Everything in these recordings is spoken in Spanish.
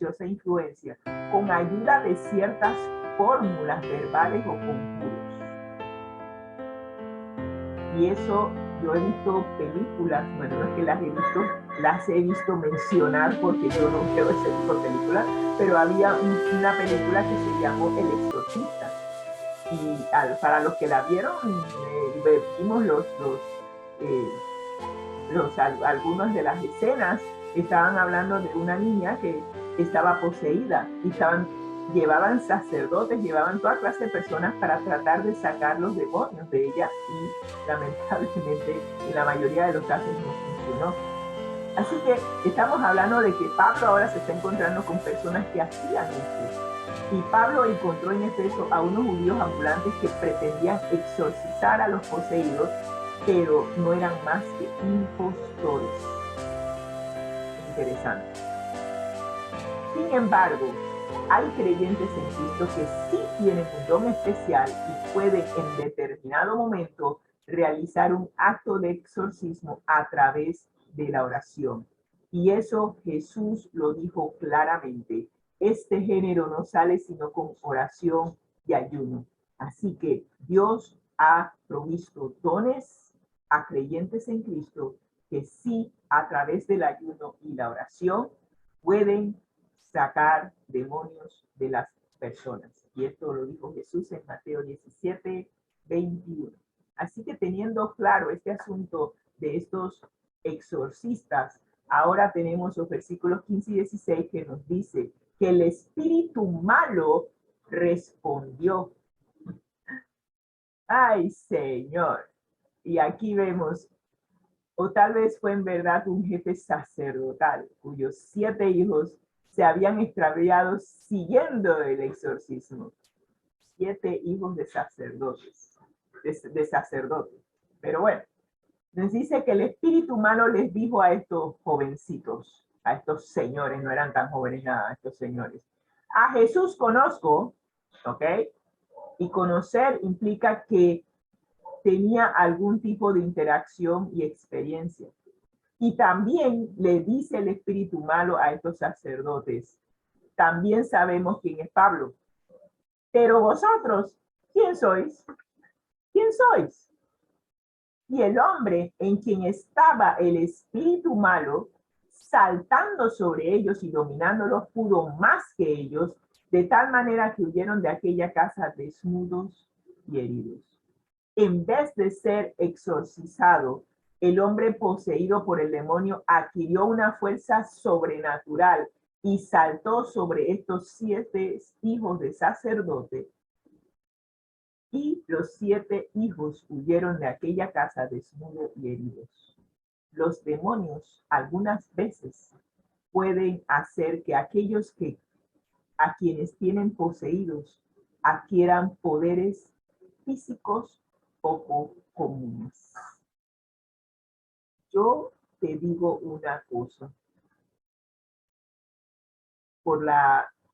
perniciosa influencia con ayuda de ciertas fórmulas verbales o conjuros. Y eso, yo he visto películas, bueno, no es que las he visto mencionar porque yo no veo ese tipo de películas, pero había una película que se llamó El Exorcista. Y para los que la vieron, vimos algunas de las escenas. Estaban hablando de una niña que estaba poseída y llevaban sacerdotes, llevaban toda clase de personas para tratar de sacar los demonios de ella, y lamentablemente en la mayoría de los casos no funcionó. Así que estamos hablando de que Pablo ahora se está encontrando con personas que hacían esto. Y Pablo encontró en Efeso a unos judíos ambulantes que pretendían exorcizar a los poseídos, pero no eran más que impostores. Interesante. Sin embargo, hay creyentes en Cristo que sí tienen un don especial y pueden en determinado momento realizar un acto de exorcismo a través de la oración. Y eso Jesús lo dijo claramente. Este género no sale sino con oración y ayuno. Así que Dios ha provisto dones a creyentes en Cristo que sí, a través del ayuno y la oración, pueden sacar demonios de las personas. Y esto lo dijo Jesús en Mateo 17, 21. Así que teniendo claro este asunto de estos exorcistas, ahora tenemos los versículos 15 y 16 que nos dice que el espíritu malo respondió. ¡Ay, Señor! Y aquí vemos, o tal vez fue en verdad un jefe sacerdotal cuyos 7 hijos se habían extraviado siguiendo el exorcismo. 7 hijos de sacerdotes, de sacerdotes. Pero bueno, nos dice que el espíritu malo les dijo a estos jovencitos, a estos señores, no eran tan jóvenes nada, estos señores: a Jesús conozco, ¿ok? Y conocer implica que tenía algún tipo de interacción y experiencia. Y también le dice el espíritu malo a estos sacerdotes: también sabemos quién es Pablo, pero vosotros, ¿quién sois? ¿Quién sois? Y el hombre en quien estaba el espíritu malo, saltando sobre ellos y dominándolos, pudo más que ellos, de tal manera que huyeron de aquella casa desnudos y heridos. En vez de ser exorcizado, el hombre poseído por el demonio adquirió una fuerza sobrenatural y saltó sobre estos 7 hijos de sacerdote, y los 7 hijos huyeron de aquella casa desnudos y heridos. Los demonios algunas veces pueden hacer que aquellos a quienes tienen poseídos adquieran poderes físicos poco comunes. Yo te digo una cosa, por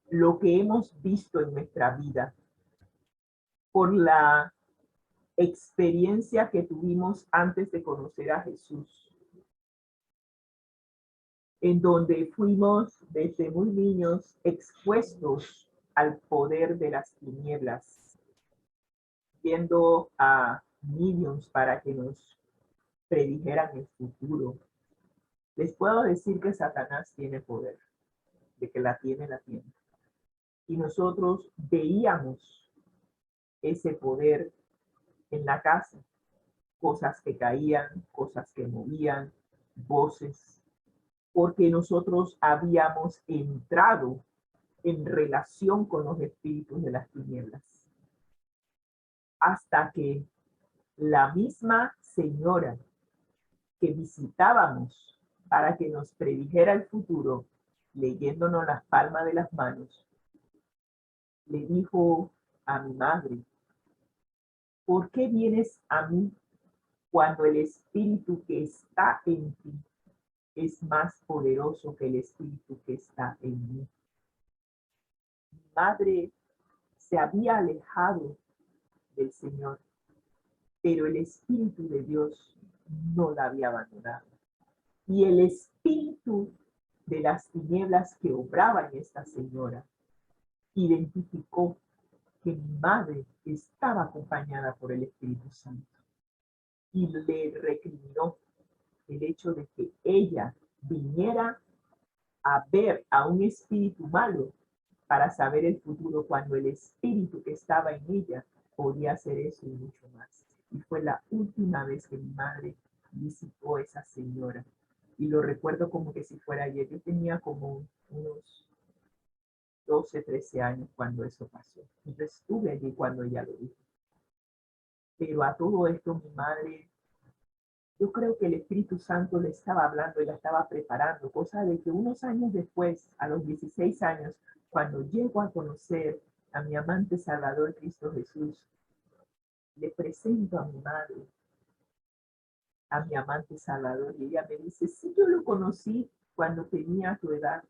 lo que hemos visto en nuestra vida, por la experiencia que tuvimos antes de conocer a Jesús, en donde fuimos desde muy niños expuestos al poder de las tinieblas, yendo a mediums para que nos predijeran el futuro. Les puedo decir que Satanás tiene poder, de que la tiene. Y nosotros veíamos ese poder en la casa, cosas que caían, cosas que movían, voces, porque nosotros habíamos entrado en relación con los espíritus de las tinieblas. Hasta que la misma señora que visitábamos para que nos predijera el futuro, leyéndonos las palmas de las manos, le dijo a mi madre: ¿por qué vienes a mí cuando el espíritu que está en ti es más poderoso que el espíritu que está en mí? Mi madre se había alejado del Señor, pero el Espíritu de Dios no la había abandonado. Y el Espíritu de las tinieblas que obraba en esta señora, identificó que mi madre estaba acompañada por el Espíritu Santo y le recriminó el hecho de que ella viniera a ver a un espíritu malo para saber el futuro, cuando el espíritu que estaba en ella podía hacer eso y mucho más. Y fue la última vez que mi madre visitó a esa señora. Y lo recuerdo como que si fuera ayer. Yo tenía como unos 12, 13 años cuando eso pasó. Yo estuve allí cuando ella lo dijo. Pero a todo esto mi madre, yo creo que el Espíritu Santo le estaba hablando y la estaba preparando, cosa de que unos años después, a los 16 años, cuando llego a conocer a mi amante Salvador Cristo Jesús, le presento a mi madre, a mi amante Salvador, y ella me dice, sí, yo lo conocí cuando tenía tu edad,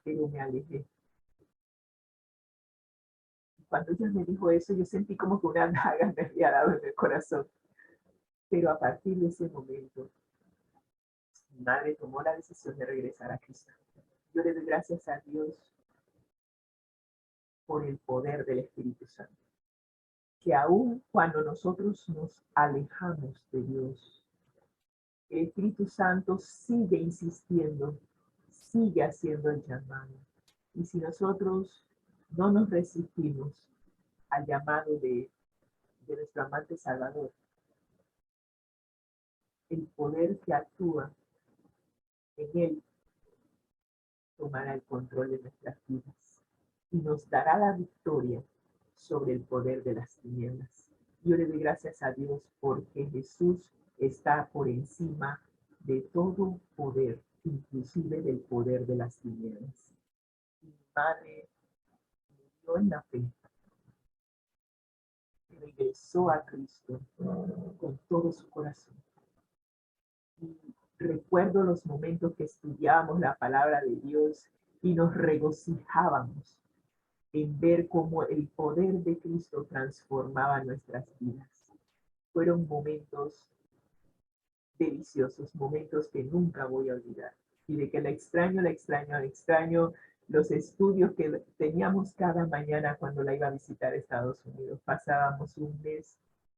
pero me alejé. Cuando ella me dijo eso, yo sentí como que una daga me había dado en el corazón. Pero a partir de ese momento, mi madre tomó la decisión de regresar a Cristo. Yo le doy gracias a Dios por el poder del Espíritu Santo. Que aun cuando nosotros nos alejamos de Dios, el Espíritu Santo sigue insistiendo, sigue haciendo el llamado. Y si nosotros no nos resistimos al llamado de nuestro amante Salvador, el poder que actúa en Él tomará el control de nuestras vidas y nos dará la victoria sobre el poder de las tinieblas. Yo le doy gracias a Dios porque Jesús está por encima de todo poder, inclusive del poder de las tinieblas. Mi madre murió en la fe, regresó a Cristo con todo su corazón. Y recuerdo los momentos que estudiábamos la palabra de Dios y nos regocijábamos en ver cómo el poder de Cristo transformaba nuestras vidas. Fueron momentos deliciosos, momentos que nunca voy a olvidar. Y de que la extraño los estudios que teníamos cada mañana cuando la iba a visitar a Estados Unidos. Pasábamos un mes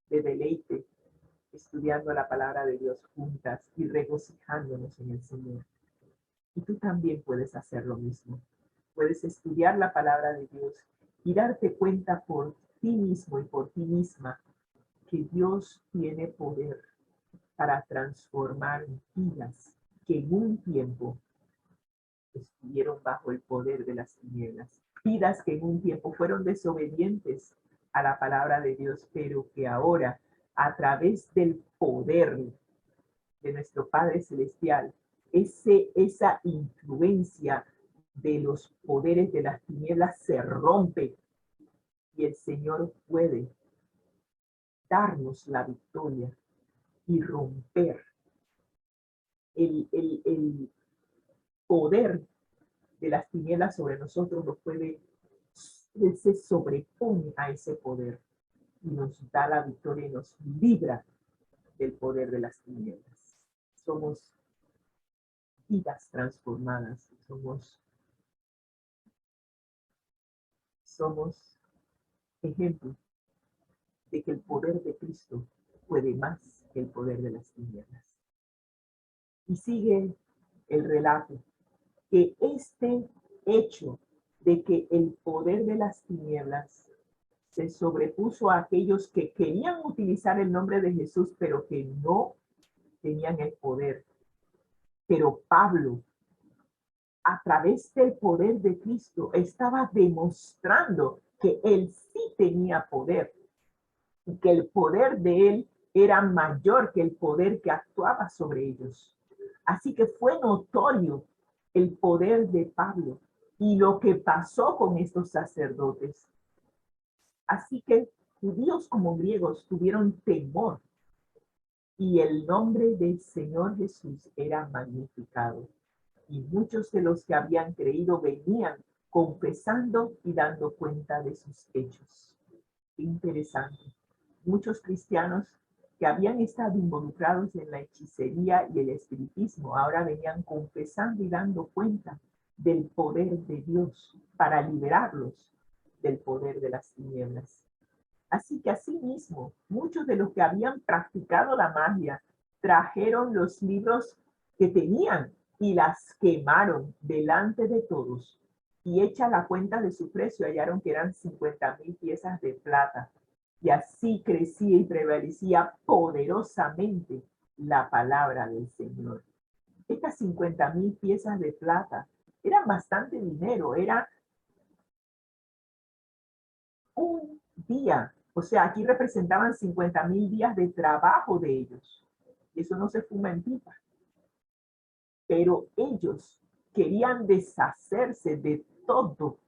de deleite estudiando la palabra de Dios juntas y regocijándonos en el Señor. Y tú también puedes hacer lo mismo. Puedes estudiar la palabra de Dios y darte cuenta por ti mismo y por ti misma que Dios tiene poder para transformar vidas que en un tiempo estuvieron bajo el poder de las tinieblas. Vidas que en un tiempo fueron desobedientes a la palabra de Dios, pero que ahora, a través del poder de nuestro Padre Celestial, esa influencia de los poderes de las tinieblas se rompe y el Señor puede darnos la victoria y romper el poder de las tinieblas sobre nosotros. Nos puede, Él se sobrepone a ese poder y nos da la victoria y nos libra del poder de las tinieblas. Somos vidas transformadas, somos ejemplo de que el poder de Cristo puede más que el poder de las tinieblas. Y sigue el relato que este hecho de que el poder de las tinieblas se sobrepuso a aquellos que querían utilizar el nombre de Jesús, pero que no tenían el poder. Pero Pablo, a través del poder de Cristo, estaba demostrando que él sí tenía poder y que el poder de él era mayor que el poder que actuaba sobre ellos. Así que fue notorio el poder de Pablo y lo que pasó con estos sacerdotes. Así que judíos como griegos tuvieron temor y el nombre del Señor Jesús era magnificado. Y muchos de los que habían creído venían confesando y dando cuenta de sus hechos. Qué interesante. Muchos cristianos que habían estado involucrados en la hechicería y el espiritismo, ahora venían confesando y dando cuenta del poder de Dios para liberarlos del poder de las tinieblas. Así que asimismo, muchos de los que habían practicado la magia trajeron los libros que tenían y las quemaron delante de todos. Y hecha la cuenta de su precio, hallaron que eran 50,000 piezas de plata. Y así crecía y prevalecía poderosamente la palabra del Señor. Estas 50,000 piezas de plata eran bastante dinero, era un día. O sea, aquí representaban 50,000 días de trabajo de ellos. Eso no se fuma en pipa. Pero ellos querían deshacerse de todo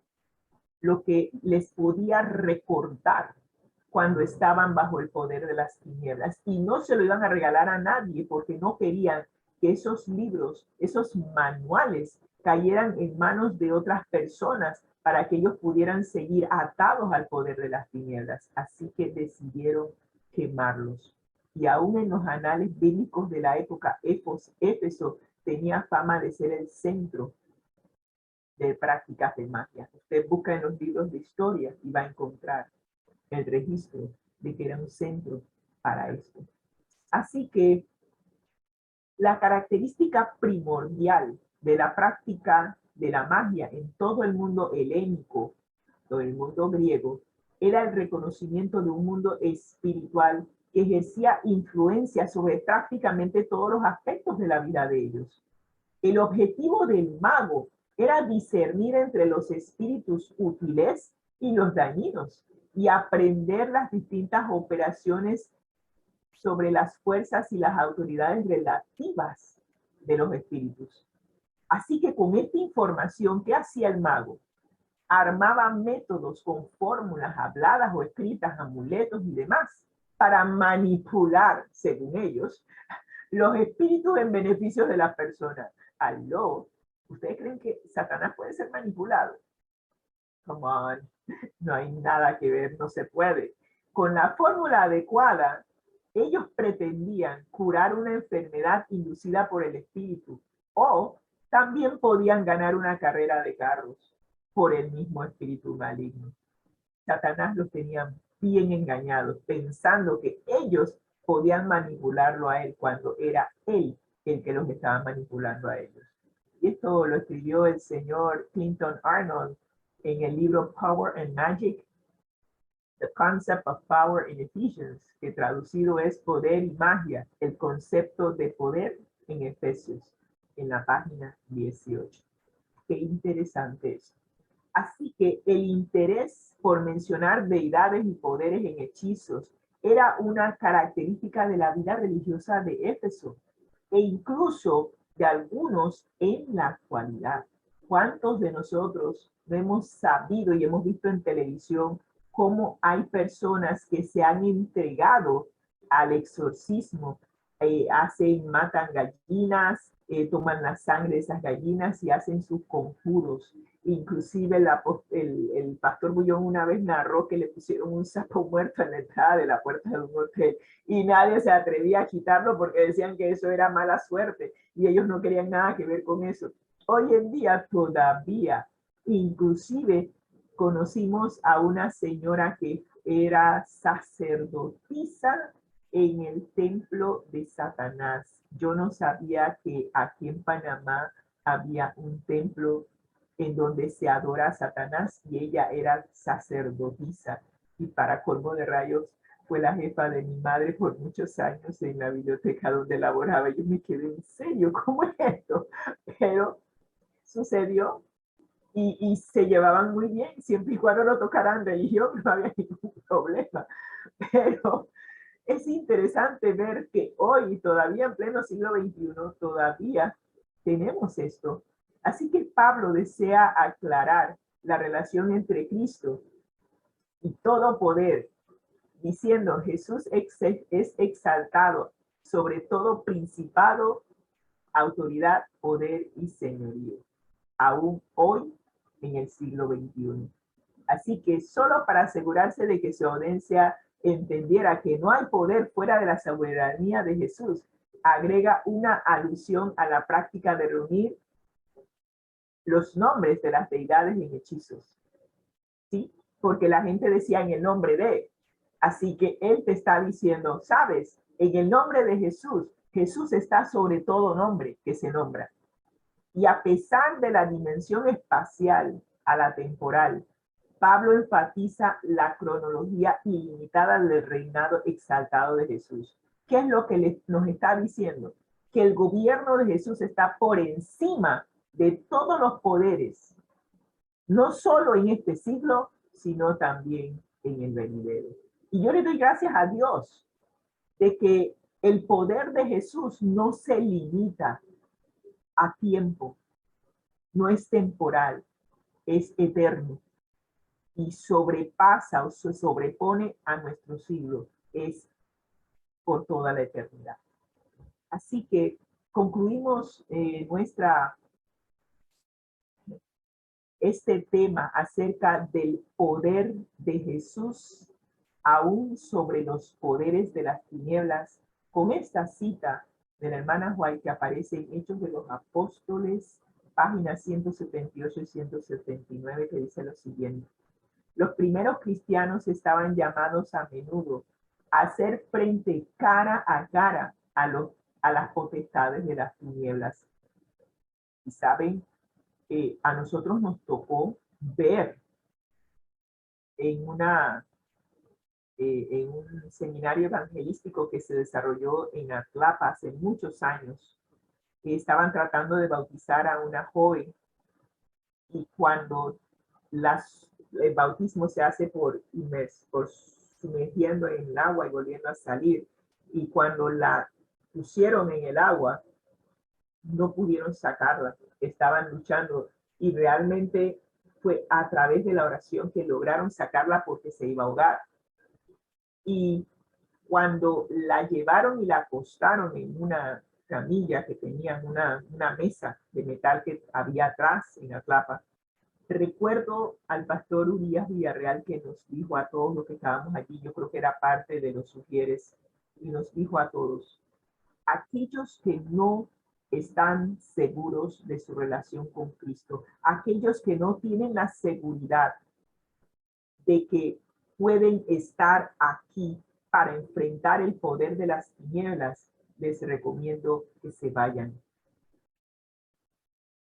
lo que les podía recordar cuando estaban bajo el poder de las tinieblas. Y no se lo iban a regalar a nadie porque no querían que esos libros, esos manuales, cayeran en manos de otras personas para que ellos pudieran seguir atados al poder de las tinieblas. Así que decidieron quemarlos. Y aún en los anales bíblicos de la época, Éfeso tenía fama de ser el centro de prácticas de magia. Usted busca en los libros de historia y va a encontrar el registro de que era un centro para esto. Así que la característica primordial de la práctica de la magia en todo el mundo helénico, todo el mundo griego, era el reconocimiento de un mundo espiritual que ejercía influencia sobre prácticamente todos los aspectos de la vida de ellos. El objetivo del mago era discernir entre los espíritus útiles y los dañinos y aprender las distintas operaciones sobre las fuerzas y las autoridades relativas de los espíritus. Así que con esta información, ¿qué hacía el mago? Armaba métodos con fórmulas habladas o escritas, amuletos y demás, para manipular, según ellos, los espíritus en beneficio de las personas. Aló, ¿ustedes creen que Satanás puede ser manipulado? Come on, no hay nada que ver, no se puede. Con la fórmula adecuada, ellos pretendían curar una enfermedad inducida por el espíritu o también podían ganar una carrera de carros por el mismo espíritu maligno. Satanás los tenía bien engañados, pensando que ellos podían manipularlo a él cuando era él el que los estaba manipulando a ellos. Y esto lo escribió el señor Clinton Arnold en el libro Power and Magic, The Concept of Power in Ephesians, que traducido es Poder y Magia, el concepto de poder en Efesios, en la página 18. Qué interesante eso. Así que el interés por mencionar deidades y poderes en hechizos era una característica de la vida religiosa de Éfeso e incluso de algunos en la actualidad. ¿Cuántos de nosotros no hemos sabido y hemos visto en televisión cómo hay personas que se han entregado al exorcismo? Matan gallinas, toman la sangre de esas gallinas y hacen sus conjuros. Inclusive el pastor Bullón una vez narró que le pusieron un sapo muerto en la entrada de la puerta de un hotel y nadie se atrevía a quitarlo porque decían que eso era mala suerte y ellos no querían nada que ver con eso. Hoy en día todavía, inclusive conocimos a una señora que era sacerdotisa en el templo de Satanás. Yo no sabía que aquí en Panamá había un templo en donde se adora a Satanás y ella era sacerdotisa y para colmo de rayos fue la jefa de mi madre por muchos años en la biblioteca donde laboraba. Yo me quedé en serio, ¿cómo es esto? Pero sucedió y se llevaban muy bien, siempre y cuando no tocaran religión no había ningún problema. Pero es interesante ver que hoy, todavía en pleno siglo XXI, todavía tenemos esto. Así que Pablo desea aclarar la relación entre Cristo y todo poder, diciendo Jesús es exaltado sobre todo principado, autoridad, poder y señorío, aún hoy en el siglo XXI. Así que solo para asegurarse de que su audiencia entendiera que no hay poder fuera de la soberanía de Jesús, agrega una alusión a la práctica de reunir los nombres de las deidades en hechizos, ¿sí? Porque la gente decía en el nombre de. Así que él te está diciendo, sabes, en el nombre de Jesús, Jesús está sobre todo nombre que se nombra. Y a pesar de la dimensión espacial a la temporal, Pablo enfatiza la cronología ilimitada del reinado exaltado de Jesús. ¿Qué es lo que nos está diciendo? Que el gobierno de Jesús está por encima de todos los poderes, no solo en este siglo, sino también en el venidero. Y yo le doy gracias a Dios de que el poder de Jesús no se limita a tiempo, no es temporal, es eterno y sobrepasa o se sobrepone a nuestro siglo, es por toda la eternidad. Así que concluimos este tema acerca del poder de Jesús aún sobre los poderes de las tinieblas con esta cita de la hermana White que aparece en Hechos de los Apóstoles, páginas 178 y 179, que dice lo siguiente. Los primeros cristianos estaban llamados a menudo a hacer frente cara a cara a las potestades de las tinieblas. Y saben, a nosotros nos tocó ver en un seminario evangelístico que se desarrolló en Atlapa hace muchos años, que estaban tratando de bautizar a una joven y cuando el bautismo se hace por sumergiendo en el agua y volviendo a salir, y cuando la pusieron en el agua, no pudieron sacarla, estaban luchando y realmente fue a través de la oración que lograron sacarla porque se iba a ahogar. Y cuando la llevaron y la acostaron en una camilla que tenían una mesa de metal que había atrás en Atlapa, recuerdo al pastor Urias Villarreal que nos dijo a todos los que estábamos allí, yo creo que era parte de los sugieres, y nos dijo a todos, aquellos que no están seguros de su relación con Cristo, aquellos que no tienen la seguridad de que pueden estar aquí para enfrentar el poder de las tinieblas, les recomiendo que se vayan.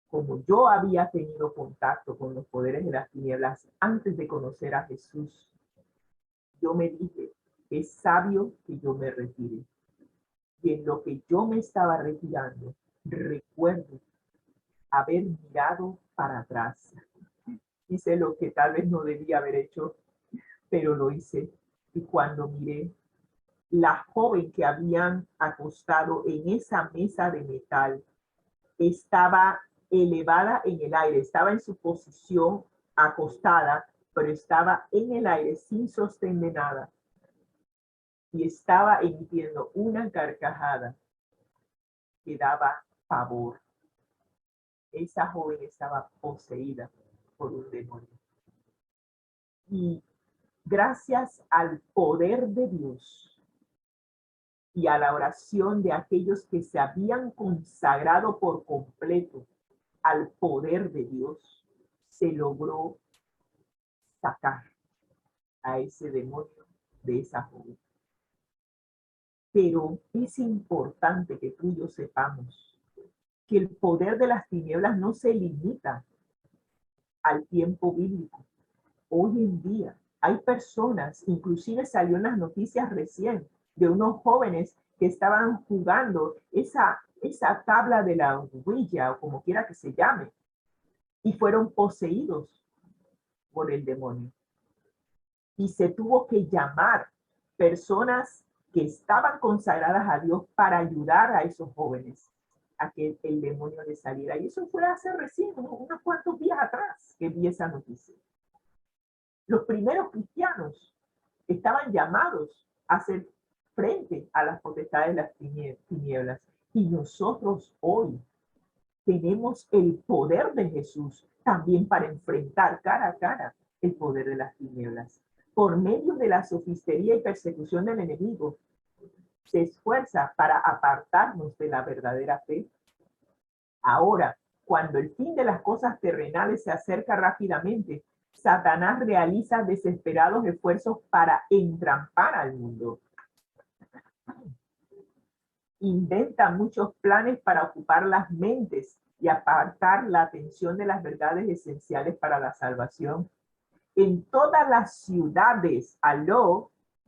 Como yo había tenido contacto con los poderes de las tinieblas antes de conocer a Jesús, yo me dije, es sabio que yo me retire. Y en lo que yo me estaba retirando, recuerdo haber mirado para atrás. Hice lo que tal vez no debía haber hecho, pero lo hice. Y cuando miré, la joven que habían acostado en esa mesa de metal estaba elevada en el aire, estaba en su posición acostada, pero estaba en el aire sin sostén de nada y estaba emitiendo una carcajada que daba pavor. Esa joven estaba poseída por un demonio. Y gracias al poder de Dios y a la oración de aquellos que se habían consagrado por completo al poder de Dios, se logró sacar a ese demonio de esa joven. Pero es importante que tú y yo sepamos que el poder de las tinieblas no se limita al tiempo bíblico. Hoy en día hay personas, inclusive salió en las noticias recién, de unos jóvenes que estaban jugando esa tabla de la Ouija o como quiera que se llame, y fueron poseídos por el demonio. Y se tuvo que llamar personas que estaban consagradas a Dios para ayudar a esos jóvenes a que el demonio les saliera. Y eso fue hace recién, unos cuantos días atrás que vi esa noticia. Los primeros cristianos estaban llamados a hacer frente a las potestades de las tinieblas. Y nosotros hoy tenemos el poder de Jesús también para enfrentar cara a cara el poder de las tinieblas. por medio de la sofistería y persecución del enemigo, se esfuerza para apartarnos de la verdadera fe. Ahora, cuando el fin de las cosas terrenales se acerca rápidamente, Satanás realiza desesperados esfuerzos para entrampar al mundo. Inventa muchos planes para ocupar las mentes y apartar la atención de las verdades esenciales para la salvación. En todas las ciudades,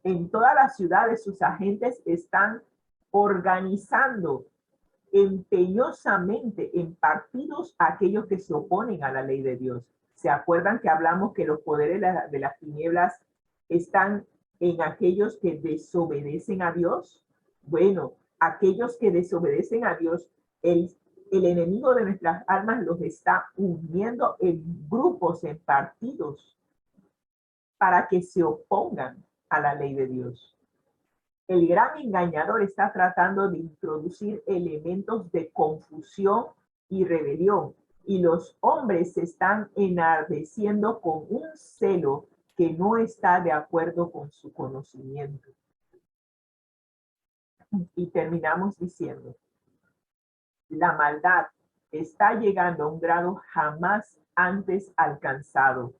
en todas las ciudades sus agentes están organizando empeñosamente en partidos a aquellos que se oponen a la ley de Dios. ¿Se acuerdan que hablamos que los poderes de las tinieblas están en aquellos que desobedecen a Dios? Bueno, aquellos que desobedecen a Dios, el enemigo de nuestras almas los está uniendo en grupos, en partidos, para que se opongan a la ley de Dios. El gran engañador está tratando de introducir elementos de confusión y rebelión, y los hombres se están enardeciendo con un celo que no está de acuerdo con su conocimiento. Y terminamos diciendo, la maldad está llegando a un grado jamás antes alcanzado.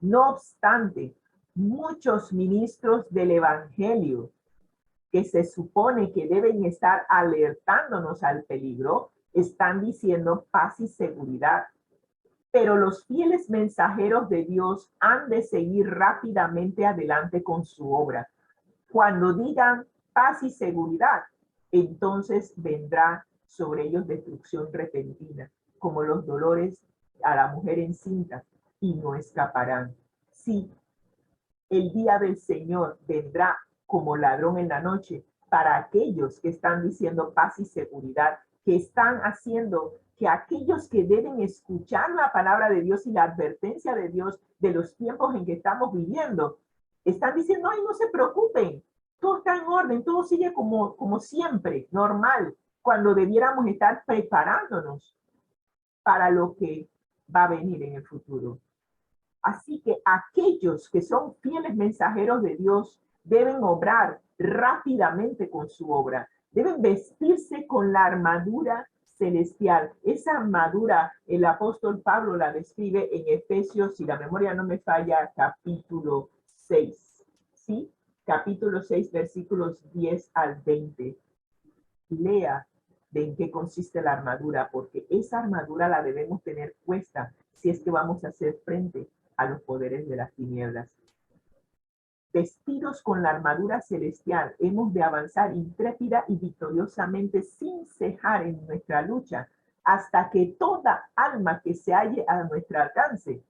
No obstante, muchos ministros del Evangelio que se supone que deben estar alertándonos al peligro, están diciendo paz y seguridad. Pero los fieles mensajeros de Dios han de seguir rápidamente adelante con su obra. Cuando digan paz y seguridad, entonces vendrá sobre ellos destrucción repentina, como los dolores a la mujer encinta, y no escaparán. Sí, el día del Señor vendrá como ladrón en la noche para aquellos que están diciendo paz y seguridad, que están haciendo que aquellos que deben escuchar la palabra de Dios y la advertencia de Dios de los tiempos en que estamos viviendo, están diciendo, ay, no se preocupen, todo está en orden, todo sigue como siempre, normal, cuando debiéramos estar preparándonos para lo que va a venir en el futuro. Así que aquellos que son fieles mensajeros de Dios deben obrar rápidamente con su obra. Deben vestirse con la armadura celestial. Esa armadura, el apóstol Pablo la describe en Efesios, si la memoria no me falla, capítulo 6. ¿Sí? Capítulo 6, versículos 10 al 20. Lea de en qué consiste la armadura, porque esa armadura la debemos tener puesta si es que vamos a hacer frente a los poderes de las tinieblas. Vestidos con la armadura celestial, hemos de avanzar intrépida y victoriosamente sin cejar en nuestra lucha, hasta que toda alma que se halle a nuestro alcance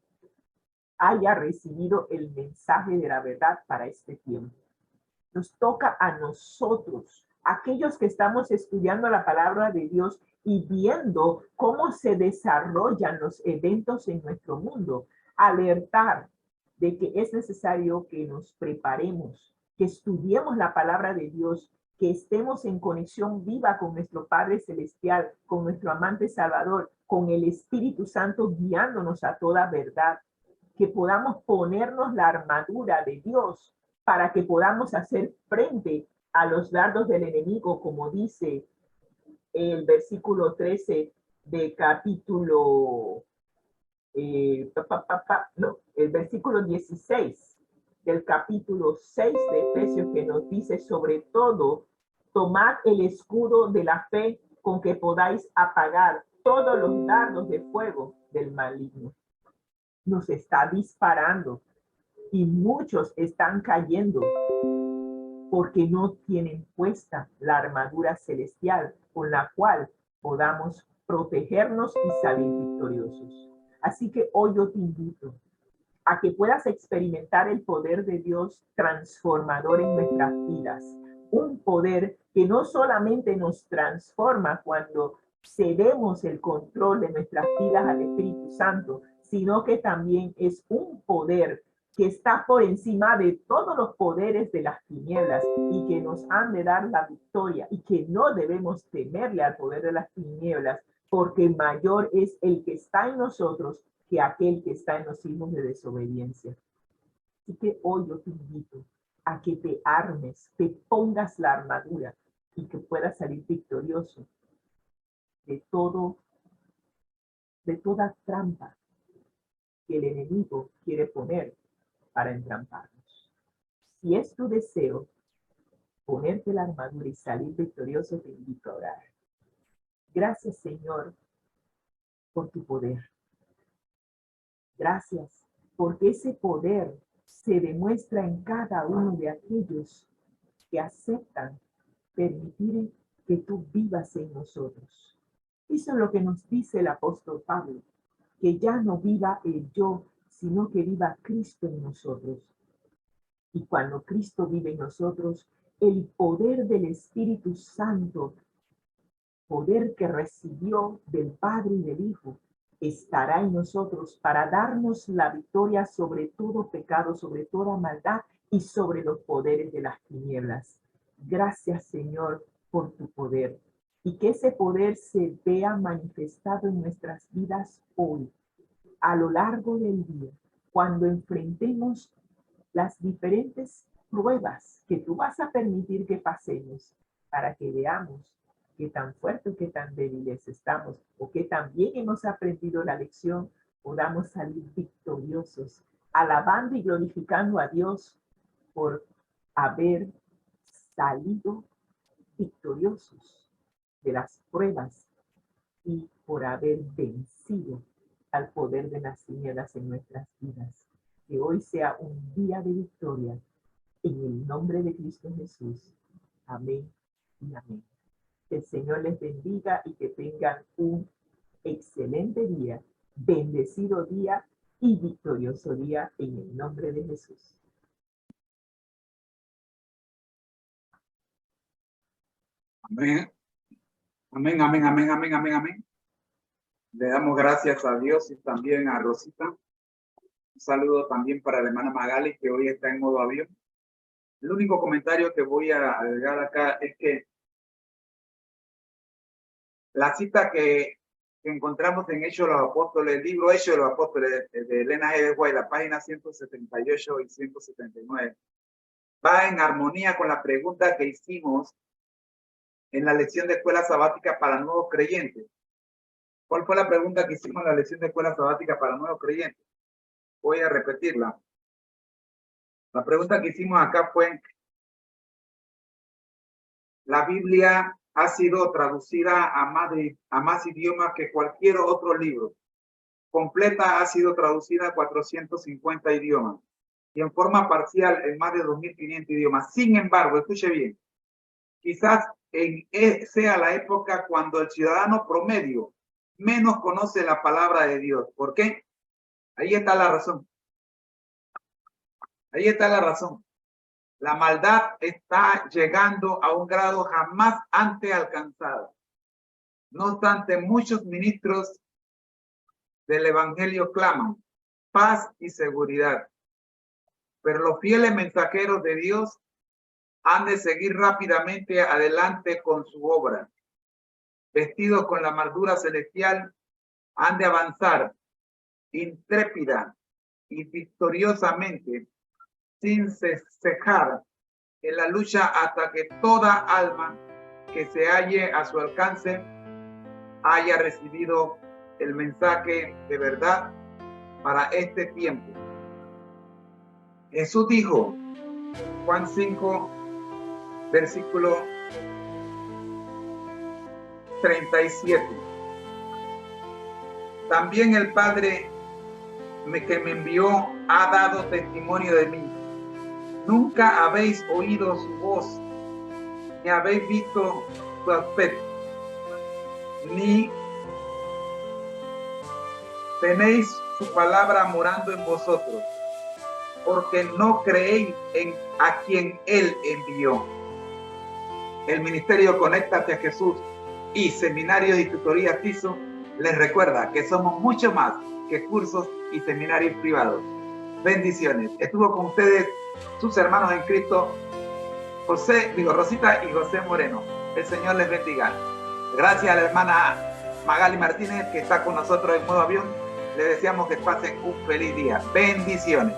haya recibido el mensaje de la verdad para este tiempo. Nos toca a nosotros, aquellos que estamos estudiando la palabra de Dios y viendo cómo se desarrollan los eventos en nuestro mundo, alertar de que es necesario que nos preparemos, que estudiemos la palabra de Dios, que estemos en conexión viva con nuestro Padre Celestial, con nuestro amante Salvador, con el Espíritu Santo guiándonos a toda verdad, que podamos ponernos la armadura de Dios para que podamos hacer frente a los dardos del enemigo, como dice el versículo 13 de capítulo, el versículo 16 del capítulo 6 de Efesios, que nos dice sobre todo, tomad el escudo de la fe con que podáis apagar todos los dardos de fuego del maligno. Nos está disparando y muchos están cayendo porque no tienen puesta la armadura celestial con la cual podamos protegernos y salir victoriosos. Así que hoy yo te invito a que puedas experimentar el poder de Dios transformador en nuestras vidas. Un poder que no solamente nos transforma cuando cedemos el control de nuestras vidas al Espíritu Santo, sino que también es un poder que está por encima de todos los poderes de las tinieblas y que nos han de dar la victoria, y que no debemos temerle al poder de las tinieblas, porque mayor es el que está en nosotros que aquel que está en los hijos de desobediencia. Así que hoy yo te invito a que te armes, te pongas la armadura y que puedas salir victorioso de toda trampa que el enemigo quiere poner para entramparnos. Si es tu deseo ponerte la armadura y salir victorioso, te invito a orar. Gracias, Señor, por tu poder. Gracias, porque ese poder se demuestra en cada uno de aquellos que aceptan permitir que tú vivas en nosotros. Eso es lo que nos dice el apóstol Pablo, que ya no viva el yo, sino que viva Cristo en nosotros. Y cuando Cristo vive en nosotros, el poder del Espíritu Santo, poder que recibió del Padre y del Hijo, estará en nosotros para darnos la victoria sobre todo pecado, sobre toda maldad y sobre los poderes de las tinieblas. Gracias, Señor, por tu poder. Y que ese poder se vea manifestado en nuestras vidas hoy, a lo largo del día, cuando enfrentemos las diferentes pruebas que tú vas a permitir que pasemos para que veamos qué tan fuertes, qué tan débiles estamos o qué tan bien hemos aprendido la lección, podamos salir victoriosos, alabando y glorificando a Dios por haber salido victoriosos de las pruebas y por haber vencido al poder de las tinieblas en nuestras vidas. Que hoy sea un día de victoria en el nombre de Cristo Jesús. Amén y amén. Que el Señor les bendiga y que tengan un excelente día, bendecido día y victorioso día en el nombre de Jesús. Amén. Amén, amén, amén, amén, amén, amén. Le damos gracias a Dios y también a Rosita. Un saludo también para la hermana Magali, que hoy está en modo avión. El único comentario que voy a agregar acá es que la cita que encontramos en Hechos de los Apóstoles, el libro Hechos de los Apóstoles de Elena G. de White, la página 178 y 179, va en armonía con la pregunta que hicimos en la lección de escuela sabática para nuevos creyentes. ¿Cuál fue la pregunta que hicimos en la lección de escuela sabática para nuevos creyentes? Voy a repetirla. La pregunta que hicimos acá fue: la Biblia ha sido traducida a más idiomas que cualquier otro libro. Completa ha sido traducida a 450 idiomas y en forma parcial en más de 2.500 idiomas. Sin embargo, escuche bien, quizás sea la época cuando el ciudadano promedio menos conoce la palabra de Dios. ¿Por qué? Ahí está la razón. Ahí está la razón. La maldad está llegando a un grado jamás antes alcanzado. No obstante, muchos ministros del evangelio claman paz y seguridad. Pero los fieles mensajeros de Dios han de seguir rápidamente adelante con su obra. Vestidos con la armadura celestial, han de avanzar intrépida y victoriosamente, sin cejar en la lucha hasta que toda alma que se halle a su alcance haya recibido el mensaje de verdad para este tiempo. Jesús dijo, Juan 5, versículo 37. También el Padre que me envió ha dado testimonio de mí. Nunca habéis oído su voz, ni habéis visto su aspecto, ni tenéis su palabra morando en vosotros, porque no creéis a quien Él envió. El Ministerio Conéctate a Jesús y Seminarios y Tutorías TISO les recuerda que somos mucho más que cursos y seminarios privados. Bendiciones. Estuvo con ustedes sus hermanos en Cristo, Rosita y José Moreno. El Señor les bendiga. Gracias a la hermana Magali Martínez, que está con nosotros en modo avión. Les deseamos que pasen un feliz día. Bendiciones.